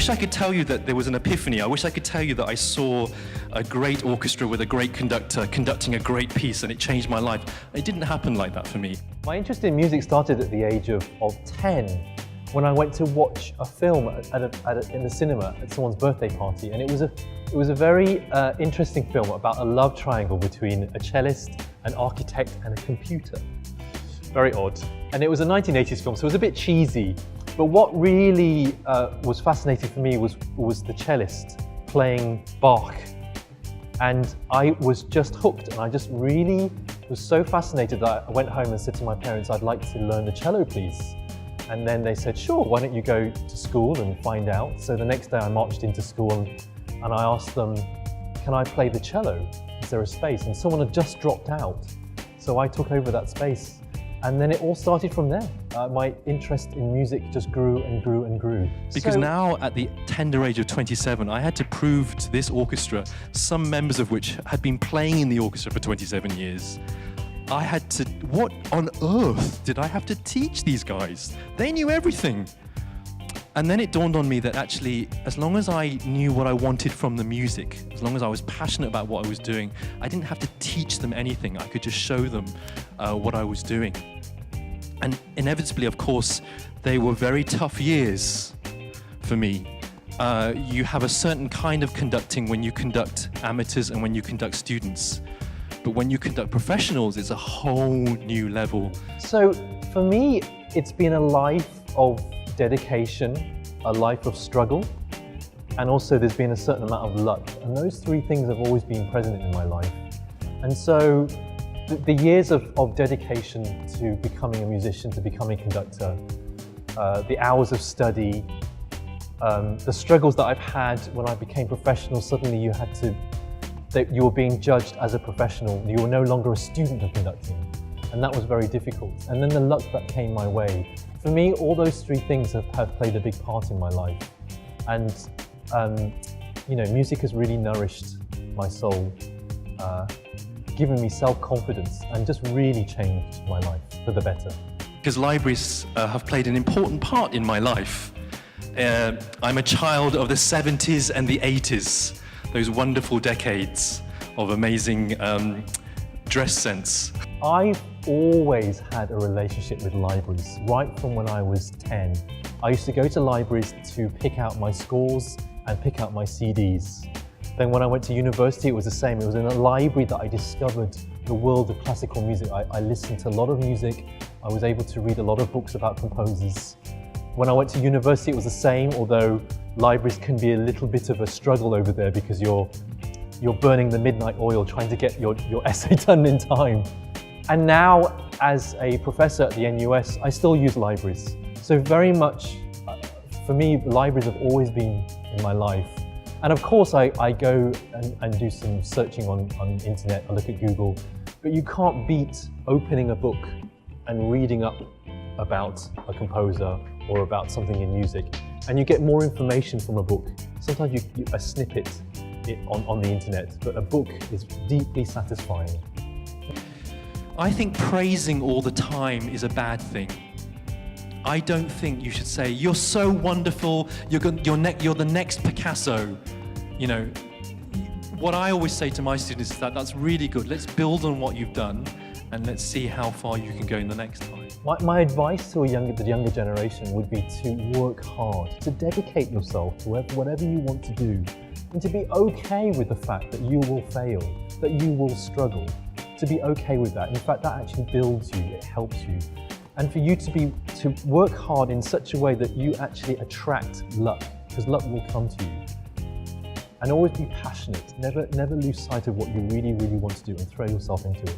wish I could tell you that there was an epiphany. I wish I could tell you that I saw a great orchestra with a great conductor conducting a great piece and it changed my life. It didn't happen like that for me. My interest in music started at the age of 10 when I went to watch a film in the cinema at someone's birthday party, and it was a very interesting film about a love triangle between a cellist, an architect and a computer. Very odd. And it was a 1980s film, so it was a bit cheesy. But what really was fascinating for me was the cellist playing Bach. And I was just hooked, and I just really was so fascinated that I went home and said to my parents, I'd like to learn the cello, please. And then they said, sure, why don't you go to school and find out? So the next day I marched into school and I asked them, can I play the cello? Is there a space? And someone had just dropped out. So I took over that space. And then it all started from there. My interest in music just grew and grew and grew. Because now, at the tender age of 27, I had to prove to this orchestra, some members of which had been playing in the orchestra for 27 years, I had to, what on earth did I have to teach these guys? They knew everything. And then it dawned on me that actually, as long as I knew what I wanted from the music, as long as I was passionate about what I was doing, I didn't have to teach them anything. I could just show them what I was doing. And inevitably, of course, they were very tough years for me. You have a certain kind of conducting when you conduct amateurs and when you conduct students. But when you conduct professionals, it's a whole new level. So for me, it's been a life of dedication, a life of struggle, and also there's been a certain amount of luck. And those three things have always been present in my life. And so the years of dedication to becoming a musician, to becoming a conductor, the hours of study, the struggles that I've had when I became professional, suddenly you were being judged as a professional. You were no longer a student of conducting. And that was very difficult. And then the luck that came my way. For me, all those three things have played a big part in my life. And you know, music has really nourished my soul, given me self-confidence, and just really changed my life for the better. Because libraries have played an important part in my life. I'm a child of the 70s and the 80s, those wonderful decades of amazing dress sense. I've always had a relationship with libraries, right from when I was 10. I used to go to libraries to pick out my scores and pick out my CDs. Then when I went to university, it was the same. It was in a library that I discovered the world of classical music. I listened to a lot of music. I was able to read a lot of books about composers. When I went to university, it was the same, although libraries can be a little bit of a struggle over there because you're burning the midnight oil trying to get your essay done in time. And now, as a professor at the NUS, I still use libraries. So very much, for me, libraries have always been in my life. And of course, I go and do some searching on internet, I look at Google, but you can't beat opening a book and reading up about a composer or about something in music. And you get more information from a book. Sometimes a snippet on the internet, but a book is deeply satisfying. I think praising all the time is a bad thing. I don't think you should say, you're so wonderful, you're the next Picasso. You know, what I always say to my students is that that's really good. Let's build on what you've done and let's see how far you can go in the next time. My advice to the younger generation would be to work hard, to dedicate yourself to whatever you want to do, and to be okay with the fact that you will fail, that you will struggle, to be okay with that. In fact, that actually builds you, it helps you. And for you to work hard in such a way that you actually attract luck, because luck will come to you. And always be passionate, never lose sight of what you really, really want to do and throw yourself into it.